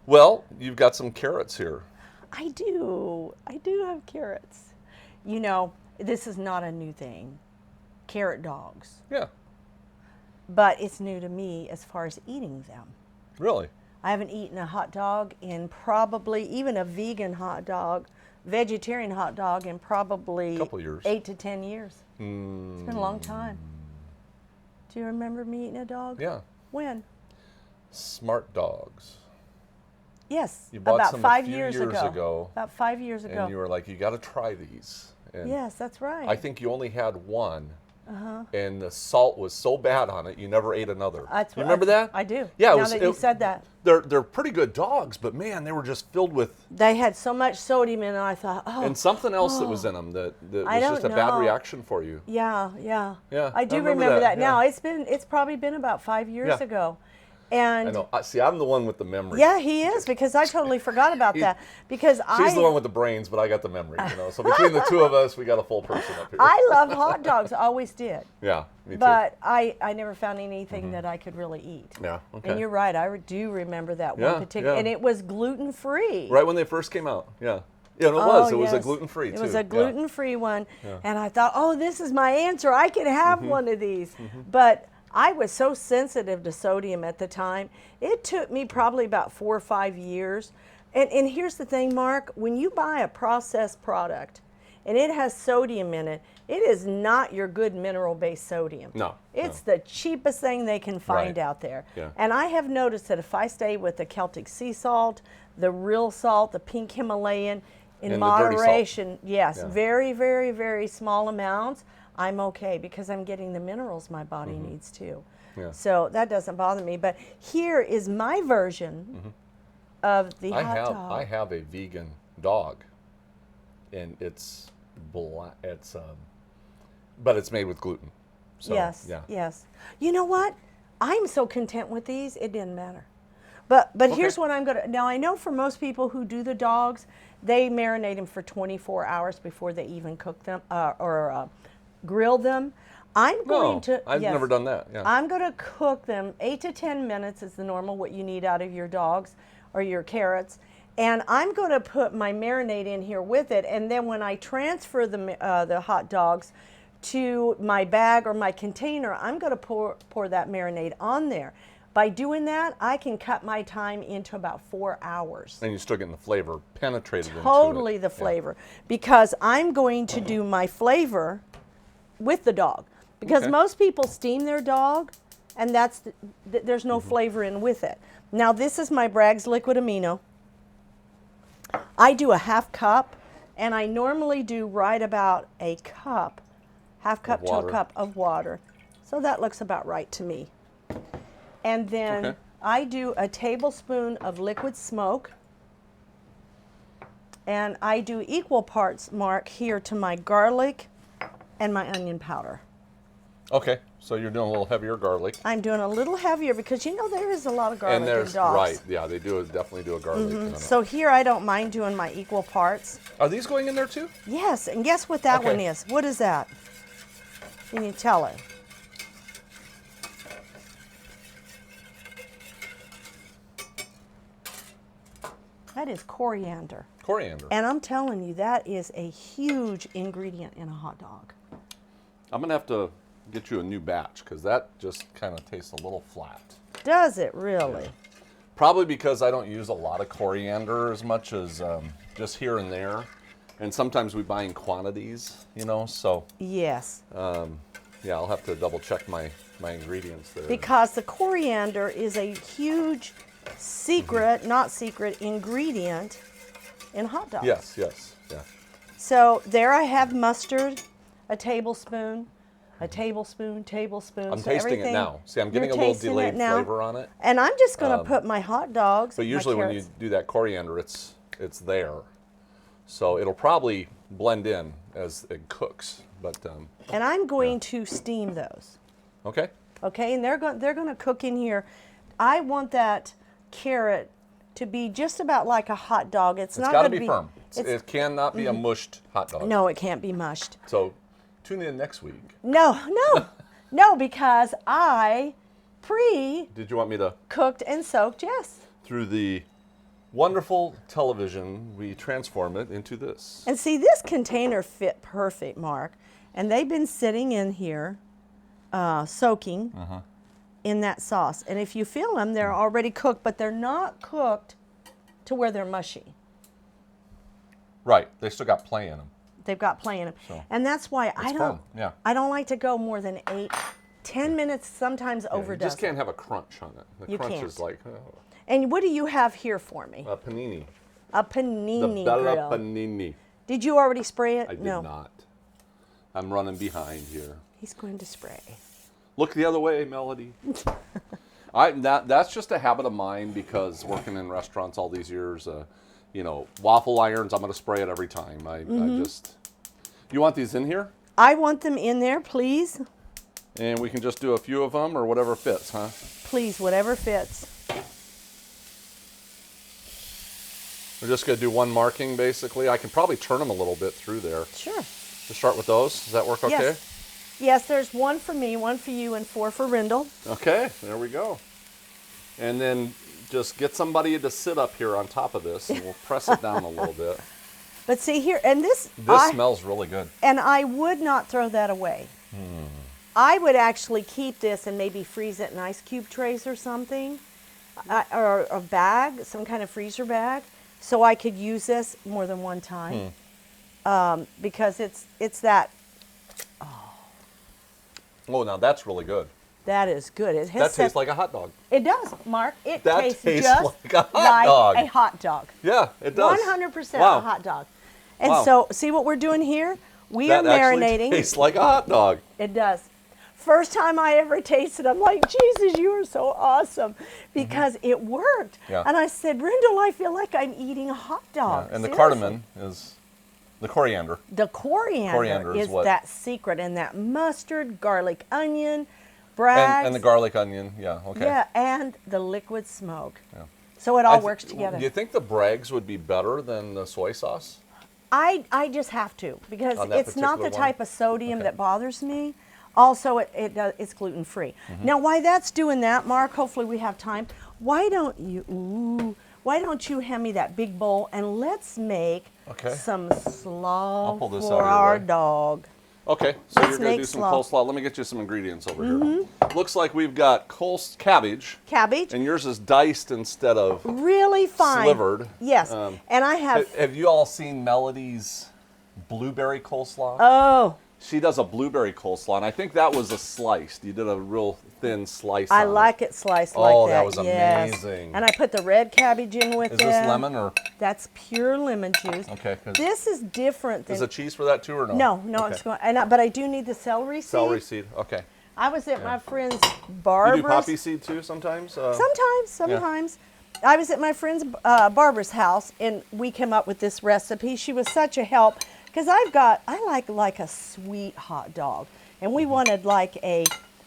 Well, you've got some carrots here. I do. I do have carrots. You know, this is not a new thing. Carrot dogs. Yeah. But it's new to me as far as eating them. Really? I haven't eaten a hot dog in probably, even a vegan hot dog, vegetarian hot dog in probably Couple years. 8 to 10 years. It's been a long time. Do you remember me eating a dog? Yeah. When? Smart dogs. Yes, You bought about some 5 a few years ago. About 5 years ago. And you were like, you got to try these. And yes, that's right. I think you only had one. And the salt was so bad on it, you never ate another. You remember that? I do. Yeah, now that you said that. They're pretty good dogs, but man, they were just filled with. They had so much sodium in it, I thought, and something else that was in them that was I don't just a bad know. reaction for you. Yeah. Yeah, I do I remember remember that, that now. It's probably been about 5 years Yeah. ago. And I know. See, I'm the one with the memory. yeah, he is, because I totally forgot about that. Because She's the one with the brains, but I got the memory. So between the two of us, we got a full person up here. I love hot dogs, always did. Yeah, me too. But I never found anything that I could really eat. Yeah, okay. And you're right, I do remember that Yeah, one particular, yeah. and it was gluten-free. Right when they first came out, yeah. Yeah, and it was. It was a gluten-free, too. It was a gluten-free one, and I thought, oh, this is my answer. I can have one of these. But I was so sensitive to sodium at the time. It took me probably about 4 or 5 years. And here's the thing, Mark, when you buy a processed product and it has sodium in it, it is not your good mineral-based sodium. No. It's the cheapest thing they can find out there. Yeah. And I have noticed that if I stay with the Celtic sea salt, the real salt, the pink Himalayan, in And the dirty salt. moderation, yes, Yeah. very, very, very small amounts, I'm okay because I'm getting the minerals my body needs too. Yeah. So that doesn't bother me. But here is my version of the hot dog. I have a vegan dog, and it's but it's made with gluten. So, yes, yeah. yes. You know what? I'm so content with these, it didn't matter. But here's what I'm gonna. Now I know for most people who do the dogs, they marinate them for 24 hours before they even cook them or grill them. I'm going to. I've never done that. Yeah. I'm going to cook them 8 to 10 minutes is the normal what you need out of your dogs or your carrots. And I'm going to put my marinade in here with it. And then when I transfer the hot dogs to my bag or my container, I'm going to pour that marinade on there. By doing that, I can cut my time into about 4 hours. And you're still getting the flavor penetrated Totally into it. the flavor. Because I'm going to do my flavor with the dog. Because most people steam their dog, and there's no flavor in with it. Now this is my Bragg's liquid amino. I do a half cup, and I normally do right about a cup, half cup to a cup of water. So that looks about right to me. And then I do a tablespoon of liquid smoke, and I do equal parts, Mark, here to my garlic and my onion powder. Okay, so you're doing a little heavier garlic. I'm doing a little heavier because you know there is a lot of garlic And there's, in dogs. right, yeah, they definitely do a garlic. So here I don't mind doing my equal parts. Are these going in there too? Yes, and guess what that one is? What is that? Can you tell it? That is coriander. Coriander. And I'm telling you, that is a huge ingredient in a hot dog. I'm going to have to get you a new batch because that just kind of tastes a little flat. Does it really? Yeah. Probably because I don't use a lot of coriander as much as just here and there. And sometimes we buy in quantities, so. Yes. Yeah, I'll have to double check my ingredients there. Because the coriander is a huge secret, not secret, ingredient in hot dogs. Yes, yeah. So there I have mustard, a tablespoon. I'm tasting everything, it now. See, I'm getting a little delayed flavor on it. And I'm just going to put my hot dogs. But usually when you do that coriander, it's there. So it'll probably blend in as it cooks. But and I'm going to steam those. Okay. Okay, and they're going to cook in here. I want that carrot to be just about like a hot dog. It's not got going to be firm. It cannot be a mushed hot dog. No, it can't be mushed. So tune in next week. No, because I Did you want me to cooked and soaked, yes. through the wonderful television, we transform it into this. And see, this container fit perfect, Mark. And they've been sitting in here, soaking in that sauce. And if you feel them, they're already cooked, but they're not cooked to where they're mushy. Right, they still got play in them. They've got play in them. So, and that's why I don't, fun, yeah. I don't like to go more than 10 minutes, sometimes You overdone. just can't have a crunch on it. The You crunch can't. is like And what do you have here for me? a panini. A panini The Bella grill. panini. Did you already spray it? I did no. not. I'm running behind here. He's going to spray. Look the other way, Melody. That's just a habit of mine because working in restaurants all these years, waffle irons, I'm going to spray it every time. I just... You want these in here? I want them in there, please. And we can just do a few of them or whatever fits, huh? Please, whatever fits. We're just going to do one marking, basically. I can probably turn them a little bit through there. Sure. To start with those. Does that work okay? Yes. Yes, there's one for me, one for you, and 4 for Rindle. Okay, there we go. And then just get somebody to sit up here on top of this, and we'll press it down a little bit. But see here, and this smells really good. And I would not throw that away. I would actually keep this and maybe freeze it in ice cube trays or something, or a bag, some kind of freezer bag, so I could use this more than one time. Because it's that. Oh, now that's really good. That is good. That tastes like a hot dog. It does, Mark. It That tastes tastes just like a hot dog. a hot dog. Yeah, it does. 100% Wow. a hot dog. And Wow. so, see what we're doing here? We are That actually marinating. tastes like a hot dog. It does. First time I ever tasted, I'm like, Jesus, you are so awesome, because it worked. Yeah. And I said, Rindle, I feel like I'm eating a hot dog. And the Seriously. cardamom is the coriander. The coriander is what? that secret, and that mustard, garlic, onion, Bragg's. And the garlic onion, yeah, okay. Yeah, and the liquid smoke. Yeah. So it all works together. Do you think the Bragg's would be better than the soy sauce? I just have to, because On that it's not the particular one? type of sodium Okay. that bothers me. Also, it's gluten free. Now, while that's doing that, Mark, hopefully we have time. Why don't you hand me that big bowl, and let's make some slaw I'll pull this out for of your our way. dog. Okay, so Let's you're going to make do some slaw. coleslaw. Let me get you some ingredients over here. Looks like we've got cabbage, Cabbage, and yours is diced instead of really fine. slivered. Yes, and I have. Have you all seen Melody's blueberry coleslaw? Oh, She does a blueberry coleslaw, and I think that was a sliced. You did a real thin slice. I on like it sliced like that. Oh, that was yes. amazing. And I put the red cabbage in with it. Is this lemon or? That's pure lemon juice. Okay. This is different than. Is it cheese for that too or no? No, Okay. it's going. But I do need the celery seed. Celery seed. Okay. I was at my friend's You Barbara's. do poppy seed too sometimes? Sometimes. I was at my friend's Barbara's house, and we came up with this recipe. She was such a help, because I like a sweet hot dog, and we wanted like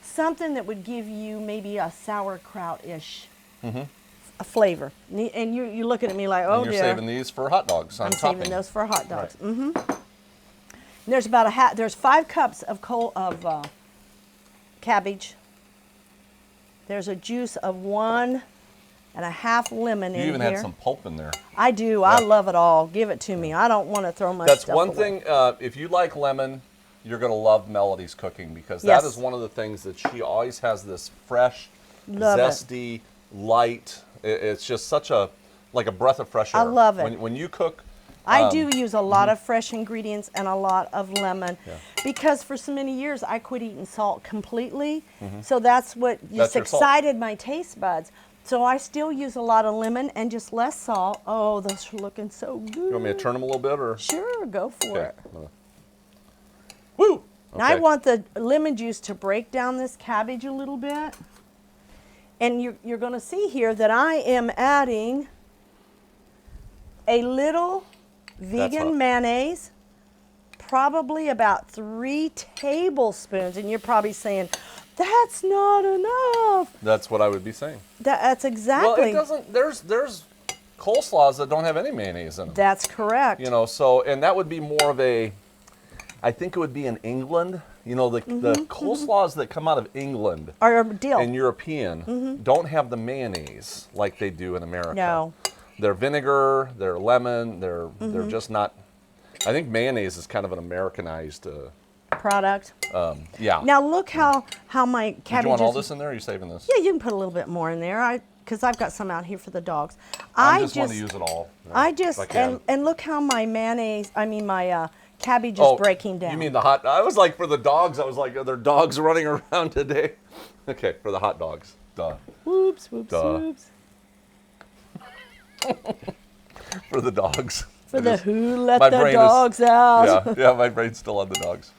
something that would give you maybe a sauerkraut-ish a flavor. And you're looking at me like, oh And you're dear. saving these for hot dogs on I'm topping. saving those for hot dogs. Right. And there's about there's 5 cups of cabbage. There's a juice of 1 1/2 lemon in You here. even had some pulp in there. I do. I love it all. Give it to me. I don't want to throw my That's stuff one away. thing. If you like lemon, you're going to love Melody's cooking, because Yes. that is one of the things that she always has this fresh, Love it. zesty, light. It's just such a breath of fresh air. I love it. When you cook. I do use a lot of fresh ingredients and a lot of lemon, because for so many years I quit eating salt completely. So that's what just That's your salt. excited my taste buds. So I still use a lot of lemon and just less salt. Oh, those are looking so good. You want me to turn them a little bit, or? Sure, go for it. Woo! Now I want the lemon juice to break down this cabbage a little bit. And you're going to see here that I am adding a little vegan mayonnaise, probably about 3 tablespoons. And you're probably saying, that's not enough. That's what I would be saying. That's exactly. Well, it doesn't. There's coleslaws that don't have any mayonnaise in them. That's correct. You know, so, and that would be more of a, I think it would be in England. You know, the coleslaws that come out of England Or dill. and European don't have the mayonnaise like they do in America. No. They're vinegar, they're lemon, they're just not. I think mayonnaise is kind of an Americanized. Product. Yeah. Now look how my cabbage. Do you want all this in there? Or are you saving this? Yeah, you can put a little bit more in there. Because I've got some out here for the dogs. I just want to use it all. I just and look how my mayonnaise. I mean my cabbage is breaking down. You mean the hot? I was like for the dogs. I was like, are there dogs running around today? Okay, for the hot dogs. Duh. Whoops, whoops, Duh. whoops. For the dogs. For the who let the dogs out. Yeah, my brain's still on the dogs.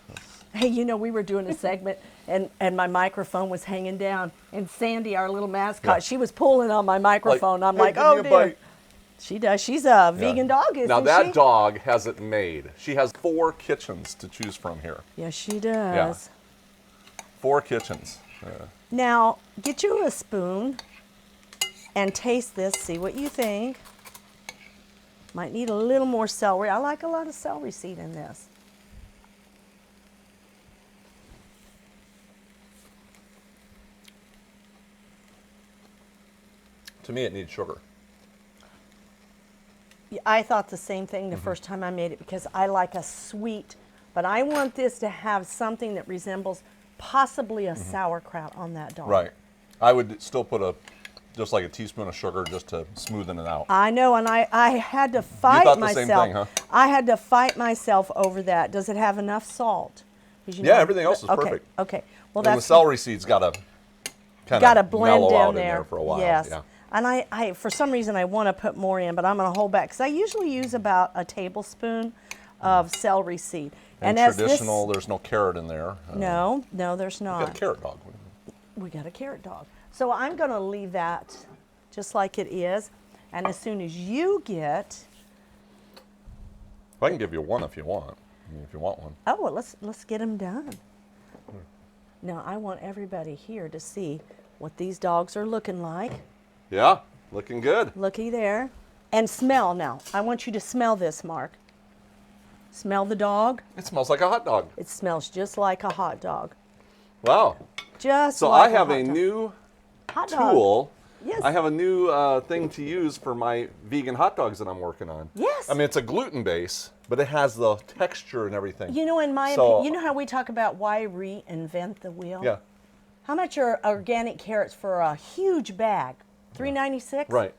Hey, you know, we were doing a segment and my microphone was hanging down. And Sandy, our little mascot, she was pulling on my microphone. I'm like, oh, dear. Bite. She does. She's a vegan dog, isn't she? Now, that dog has it made. She has 4 kitchens to choose from here. Yes, she does. Yeah. 4 kitchens. Now, get you a spoon and taste this. See what you think. Might need a little more celery. I like a lot of celery seed in this. To me, it needs sugar. I thought the same thing the first time I made it because I like a sweet, but I want this to have something that resembles possibly a sauerkraut on that dog. Right. I would still put just like a teaspoon of sugar just to smoothen it out. I know, and I had to fight you thought myself. The same thing, huh? I had to fight myself over that. Does it have enough salt? Everything else is perfect. Okay. Well, and the celery seeds got to kind of blend mellow out in there for a while. Yes. Yeah. And I for some reason I want to put more in, but I'm going to hold back because I usually use about a tablespoon of celery seed. And traditional, there's no carrot in there. No, there's not. We got a carrot dog. We got a carrot dog. So I'm going to leave that just like it is. And as soon as you get... I can give you one if you want. I mean, if you want one. Oh, well, let's get them done. Now, I want everybody here to see what these dogs are looking like. Yeah, looking good. Looky there. And smell now. I want you to smell this, Mark. Smell the dog. It smells like a hot dog. It smells just like a hot dog. Wow. Just so like I have a new hot tool. Yes. I have a new thing to use for my vegan hot dogs that I'm working on. Yes. I mean, it's a gluten base, but it has the texture and everything. You know, in my opinion, you know how we talk about why reinvent the wheel? Yeah. How much are organic carrots for a huge bag? $3.96? Right.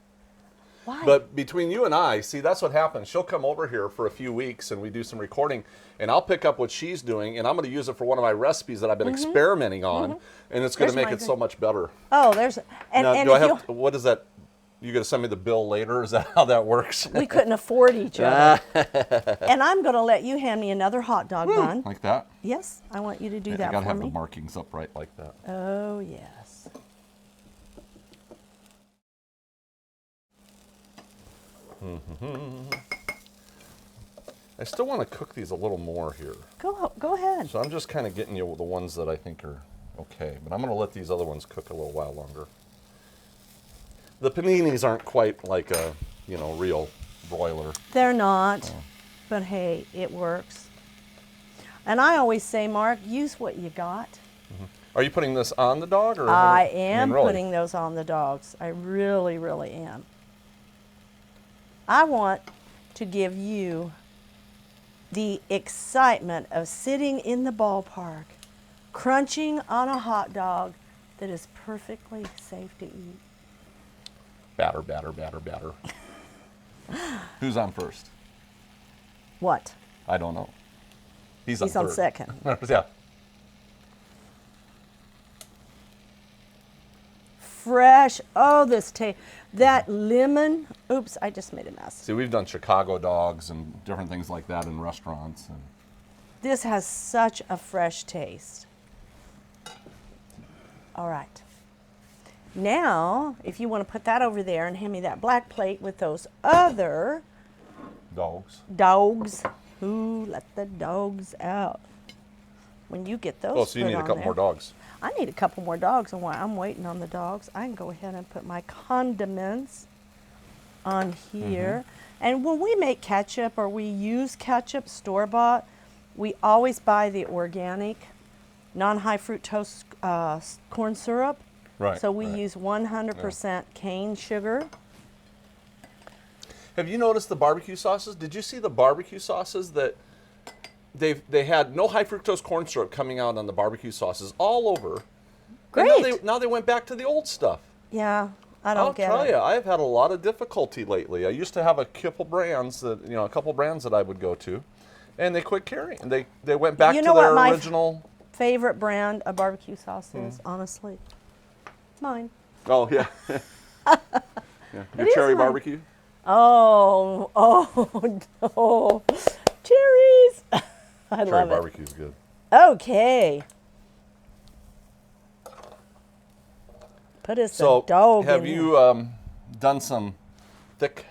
Why? But between you and I, see, that's what happens. She'll come over here for a few weeks and we do some recording, and I'll pick up what she's doing, and I'm going to use it for one of my recipes that I've been experimenting on, and it's going to make it so much better. Oh, there's... What is that? You going to send me the bill later? Is that how that works? We couldn't afford each other. And I'm going to let you hand me another hot dog bun. Like that? Yes, I want you to do that I got to for have me. the markings upright like that. Oh, yes. I still want to cook these a little more here. Go ahead. So I'm just kind of getting you the ones that I think are okay, but I'm going to let these other ones cook a little while longer. The paninis aren't quite like a, real broiler. They're not, but hey, it works. And I always say, Mark, use what you got. Are you putting this on the dog? Or I am putting those on the dogs. I really, really am. I want to give you the excitement of sitting in the ballpark, crunching on a hot dog that is perfectly safe to eat. Batter, batter, batter, batter. Who's on first? What? I don't know. He's on third. Second. Yeah. Fresh. Oh, this taste. That lemon. Oops, I just made a mess. See, we've done Chicago dogs and different things like that in restaurants. And this has such a fresh taste. All right. Now, if you want to put that over there and hand me that black plate with those other dogs. Who let the dogs out? When you get those. Oh, so you need a couple more dogs. I need a couple more dogs, and while I'm waiting on the dogs, I can go ahead and put my condiments on here. And when we make ketchup or we use ketchup store-bought, we always buy the organic, non-high fructose corn syrup. Right. So we use 100% cane sugar. Have you noticed the barbecue sauces? Did you see the barbecue sauces that they had no high fructose corn syrup coming out on the barbecue sauces all over? Great. And now they went back to the old stuff. Yeah, I don't get it. I'll tell you, I've had a lot of difficulty lately. I used to have a couple brands that I would go to, and they quit carrying. They went back to their original. Favorite brand of barbecue sauce is, honestly, mine. Oh yeah. Yeah. Your cherry barbecue. Oh no, cherries! I Cherry love it. barbecue's good. Okay. Put us a dog have in you here. done some thick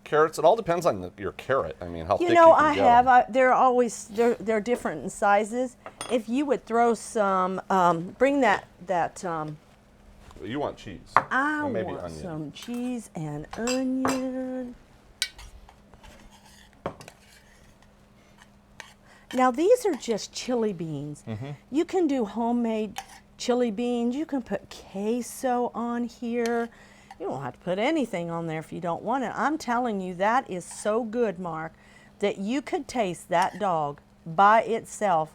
carrots? It all depends on your carrot. I mean, how thick You know, you can I get have. them. They're different in sizes. If you would throw some, bring that. You want cheese? I Or maybe want onion. some cheese and onion. Now these are just chili beans. You can do homemade chili beans. You can put queso on here. You don't have to put anything on there if you don't want it. I'm telling you, that is so good, Mark, that you could taste that dog by itself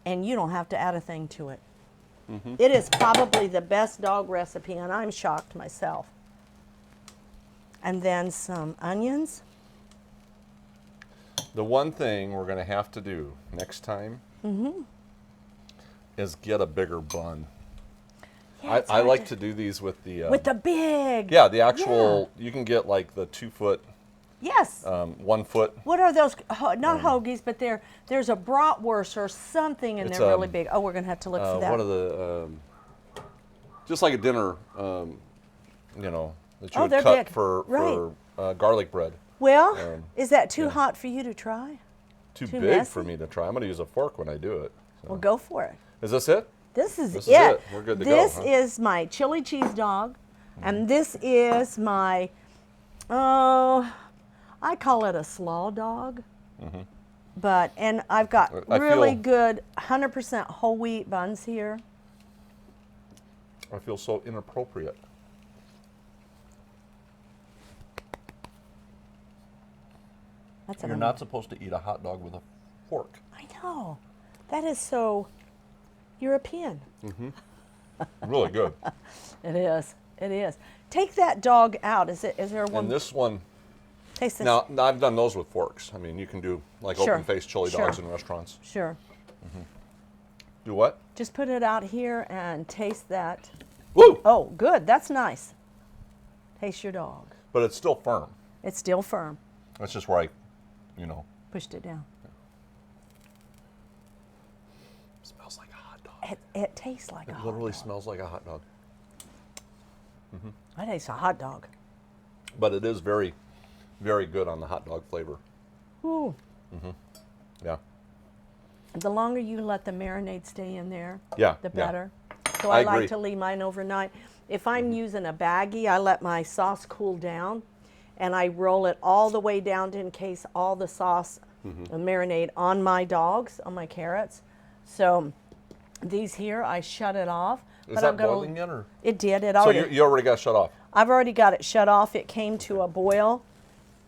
and you don't have to add a thing to it. It is probably the best dog recipe, and I'm shocked myself. And then some onions. The one thing we're going to have to do next time is get a bigger bun. Yeah, it's I hard like to do these with the big. yeah, the actual. You can get like the 2 foot, Yes. 1 foot. What are those? Not hoagies, but there's a bratwurst or something, and It's, they're really big. Oh, we're gonna have to look for that. What are the just like a dinner, that you would they're cut big. for garlic bread. Well, is that too hot for you to try? Too Too big messy? for me to try. I'm going to use a fork when I do it. So. Well, go for it. Is this it? This is This it. is it. We're good to go, This huh? is my chili cheese dog, and this is my, I call it a slaw dog. And I've got I really feel- good 100% whole wheat buns here. I feel so inappropriate. That's You're not supposed to eat a hot dog with a fork. I know. That is so European. Really good. It is. It is. Take that dog out. Is there one? And this one, Taste this. now I've done those with forks. I mean, you can do like Sure. open-faced chili Sure. dogs in restaurants. Sure. Do what? Just put it out here and taste that. Woo! Oh, good. That's nice. Taste your dog. But it's still firm. It's still firm. That's just where Pushed it down. smells like a hot dog. It tastes like a It hot literally dog. smells like a hot dog. I taste a hot dog. But it is very, very good on the hot dog flavor. Ooh. Yeah. The longer you let the marinade stay in there, Yeah, the yeah. better. So I I like agree. to leave mine overnight. If I'm using a baggie, I let my sauce cool down, and I roll it all the way down to encase all the sauce and marinade on my dogs, on my carrots. So these here, I shut it off. Is but that I'm gonna, boiling yet, or? It did. It So already. you already got shut off. I've already got it shut off. It came to a boil,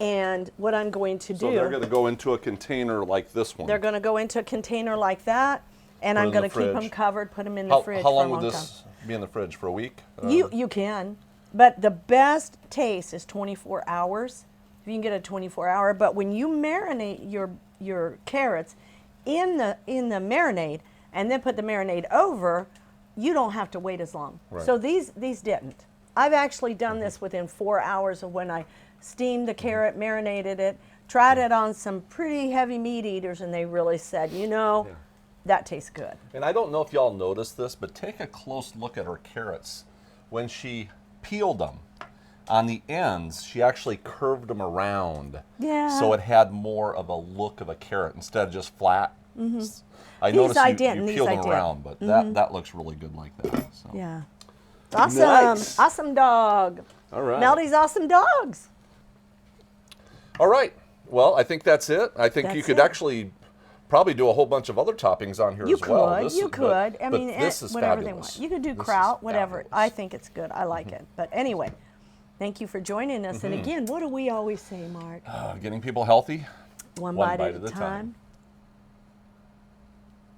and what I'm going to So do. they're going to go into a container like this one. They're going to go into a container like that, and Put I'm in going the to keep them fridge. covered, put them in the fridge How for long a would long time. this be in the fridge? For a week? You can, but the best taste is 24 hours. If you can get a 24-hour, but when you marinate your carrots in the marinade and then put the marinade over, you don't have to wait as long. Right. So these didn't. I've actually done this within 4 hours of when I steamed the carrot, marinated it, tried it on some pretty heavy meat eaters, and they really said, that tastes good. And I don't know if y'all noticed this, but take a close look at her carrots. When she peeled them, on the ends, she actually curved them around. Yeah. So it had more of a look of a carrot instead of just flat. I These noticed I you didn't, these peeled I them did. around, but that looks really good like that. So. Yeah. Awesome. Nice. Awesome dog. All right. Melody's awesome dogs. All right. Well, I think that's it. I think you That's could it. actually probably do a whole bunch of other toppings on here You as well. could. You could. This is whatever fabulous. they want. You could do This is kraut, whatever. fabulous. I think it's good. I like it. But anyway, Thank you for joining us. And again, what do we always say, Mark? Getting people healthy. One bite at a time.